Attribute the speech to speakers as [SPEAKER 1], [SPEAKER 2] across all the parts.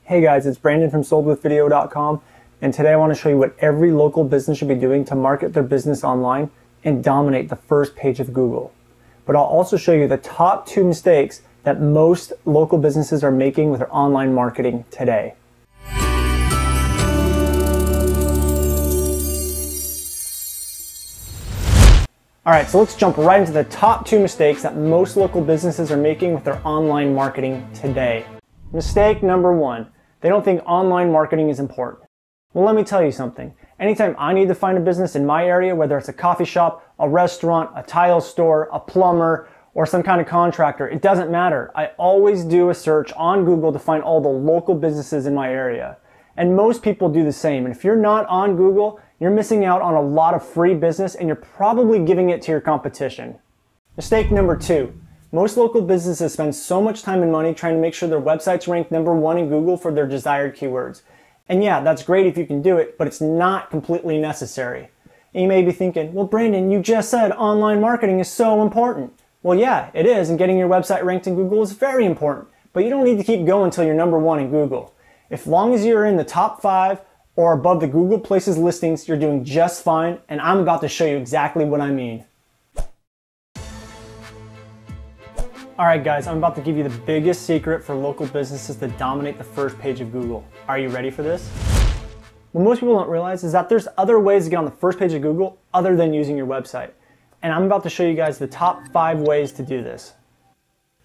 [SPEAKER 1] Hey guys, it's Brandon from soldwithvideo.com, and today I want to show you what every local business should be doing to market their business online and dominate the first page of Google. But I'll also show you the top 2 mistakes that most local businesses are making with their online marketing today. Alright, so let's jump right into the top 2 mistakes that most local businesses are making with their online marketing today. Mistake number 1. They don't think online marketing is important. Well, let me tell you something. Anytime I need to find a business in my area, whether it's a coffee shop, a restaurant, a tile store, a plumber, or some kind of contractor, it doesn't matter. I always do a search on Google to find all the local businesses in my area. And most people do the same. And if you're not on Google, you're missing out on a lot of free business and you're probably giving it to your competition. Mistake number 2. Most local businesses spend so much time and money trying to make sure their websites rank number 1 in Google for their desired keywords. And yeah, that's great if you can do it, but it's not completely necessary. And you may be thinking, well, Brandon, you just said online marketing is so important. Well, yeah, it is, and getting your website ranked in Google is very important, but you don't need to keep going until you're number 1 in Google. As long as you're in the top 5 or above the Google Places listings, you're doing just fine, and I'm about to show you exactly what I mean. Alright guys, I'm about to give you the biggest secret for local businesses to dominate the first page of Google. Are you ready for this? What most people don't realize is that there's other ways to get on the first page of Google other than using your website. And I'm about to show you guys the top 5 ways to do this.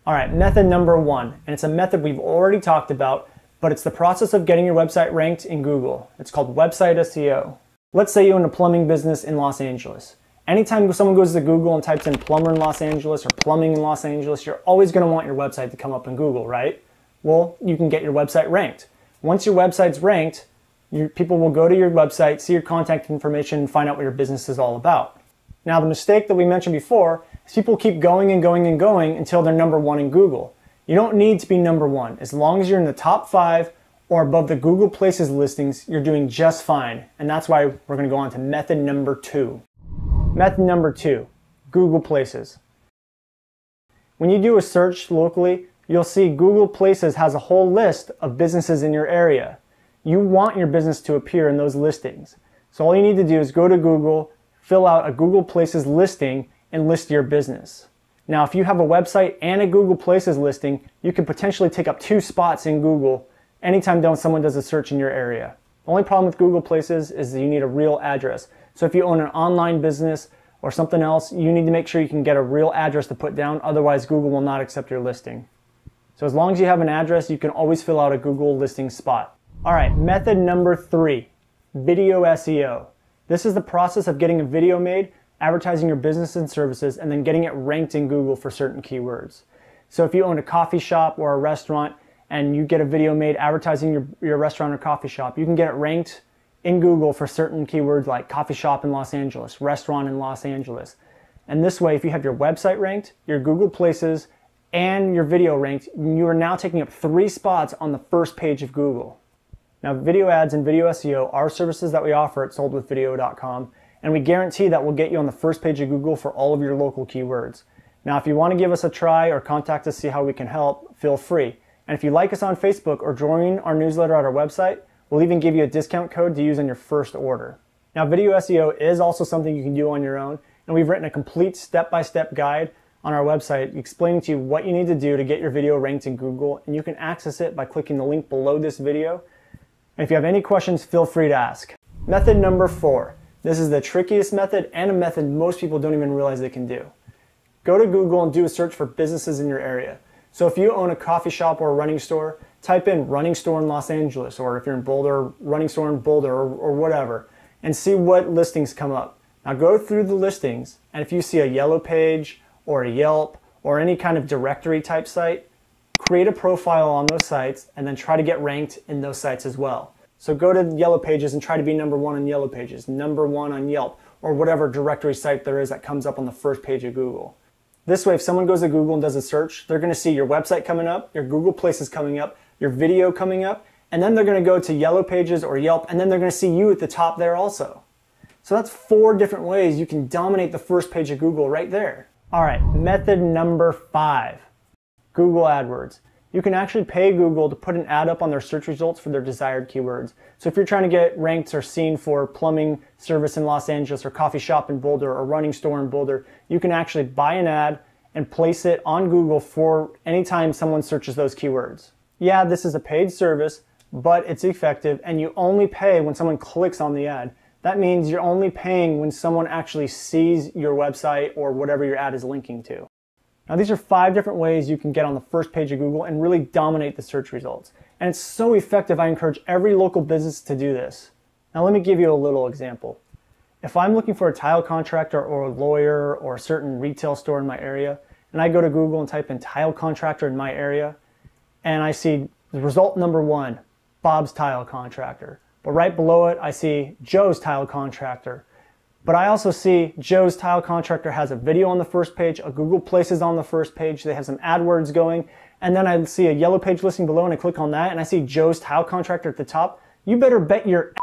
[SPEAKER 1] Alright, method number 1, and it's a method we've already talked about, but it's the process of getting your website ranked in Google. It's called website SEO. Let's say you own a plumbing business in Los Angeles. Anytime someone goes to Google and types in plumber in Los Angeles or plumbing in Los Angeles, you're always going to want your website to come up in Google, right? Well, you can get your website ranked. Once your website's ranked, people will go to your website, see your contact information, and find out what your business is all about. Now, the mistake that we mentioned before is people keep going and going and going until they're number 1 in Google. You don't need to be number 1. As long as you're in the top 5 or above the Google Places listings, you're doing just fine. And that's why we're going to go on to method number 2. Method number 2, Google Places. When you do a search locally, you'll see Google Places has a whole list of businesses in your area. You want your business to appear in those listings. So all you need to do is go to Google, fill out a Google Places listing, and list your business. Now, if you have a website and a Google Places listing, you can potentially take up 2 spots in Google anytime someone does a search in your area. The only problem with Google Places is that you need a real address. So if you own an online business or something else, you need to make sure you can get a real address to put down, otherwise Google will not accept your listing. So as long as you have an address, you can always fill out a Google listing spot. Alright, method number 3, video SEO. This is the process of getting a video made, advertising your business and services, and then getting it ranked in Google for certain keywords. So if you own a coffee shop or a restaurant and you get a video made advertising your restaurant or coffee shop, you can get it ranked in Google for certain keywords like coffee shop in Los Angeles, restaurant in Los Angeles. And this way, if you have your website ranked, your Google Places, and your video ranked, you are now taking up 3 spots on the first page of Google. Now, video ads and video SEO are services that we offer at soldwithvideo.com, and we guarantee that we'll get you on the first page of Google for all of your local keywords. Now, if you want to give us a try or contact us to see how we can help, feel free. And if you like us on Facebook or join our newsletter at our website, we'll even give you a discount code to use on your first order. Now, video SEO is also something you can do on your own, and we've written a complete step-by-step guide on our website explaining to you what you need to do to get your video ranked in Google, and you can access it by clicking the link below this video. And if you have any questions, feel free to ask. Method number 4. This is the trickiest method and a method most people don't even realize they can do. Go to Google and do a search for businesses in your area. So if you own a coffee shop or a running store, type in running store in Los Angeles, or if you're in Boulder, running store in Boulder, or whatever, and see what listings come up. Now go through the listings, and if you see a yellow page or a Yelp or any kind of directory type site, create a profile on those sites and then try to get ranked in those sites as well. So go to Yellow Pages and try to be number 1 on Yellow Pages, number 1 on Yelp, or whatever directory site there is that comes up on the first page of Google. This way, if someone goes to Google and does a search, they're going to see your website coming up, your Google Places coming up, your video coming up, and then they're going to go to Yellow Pages or Yelp, and then they're going to see you at the top there also. So that's 4 different ways you can dominate the first page of Google right there. Alright, method number 5, Google AdWords. You can actually pay Google to put an ad up on their search results for their desired keywords. So if you're trying to get ranked or seen for plumbing service in Los Angeles or coffee shop in Boulder or running store in Boulder, you can actually buy an ad and place it on Google for anytime someone searches those keywords. Yeah, this is a paid service, but it's effective, and you only pay when someone clicks on the ad. That means you're only paying when someone actually sees your website or whatever your ad is linking to. Now, these are 5 different ways you can get on the first page of Google and really dominate the search results. And it's so effective, I encourage every local business to do this. Now, let me give you a little example. If I'm looking for a tile contractor or a lawyer or a certain retail store in my area, and I go to Google and type in tile contractor in my area, and I see the result number 1, Bob's Tile Contractor. But right below it, I see Joe's Tile Contractor. But I also see Joe's Tile Contractor has a video on the first page, a Google Places on the first page, they have some AdWords going, and then I see a yellow page listing below and I click on that and I see Joe's Tile Contractor at the top. You better bet your ass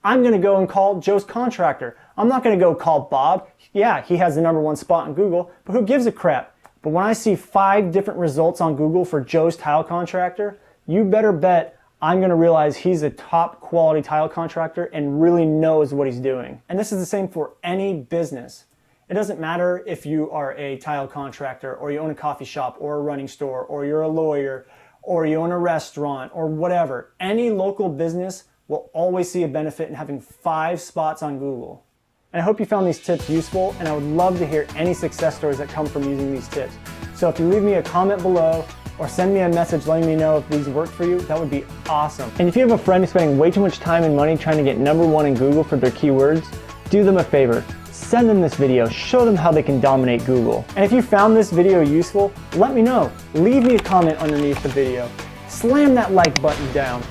[SPEAKER 1] I'm gonna go and call Joe's Contractor. I'm not gonna go call Bob. Yeah, he has the #1 spot in Google, but who gives a crap? But when I see 5 different results on Google for Joe's Tile Contractor, you better bet I'm going to realize he's a top quality tile contractor and really knows what he's doing. And this is the same for any business. It doesn't matter if you are a tile contractor or you own a coffee shop or a running store or you're a lawyer or you own a restaurant or whatever. Any local business will always see a benefit in having 5 spots on Google. And I hope you found these tips useful, and I would love to hear any success stories that come from using these tips. So if you leave me a comment below or send me a message letting me know if these work for you, that would be awesome. And if you have a friend who's spending way too much time and money trying to get #1 in Google for their keywords, do them a favor. Send them this video, show them how they can dominate Google. And if you found this video useful, let me know. Leave me a comment underneath the video. Slam that like button down.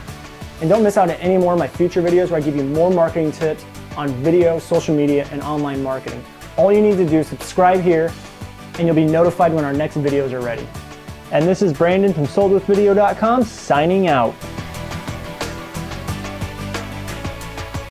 [SPEAKER 1] And don't miss out on any more of my future videos where I give you more marketing tips on video, social media, and online marketing. All you need to do is subscribe here, and you'll be notified when our next videos are ready. And this is Brandon from SoldWithVideo.com signing out.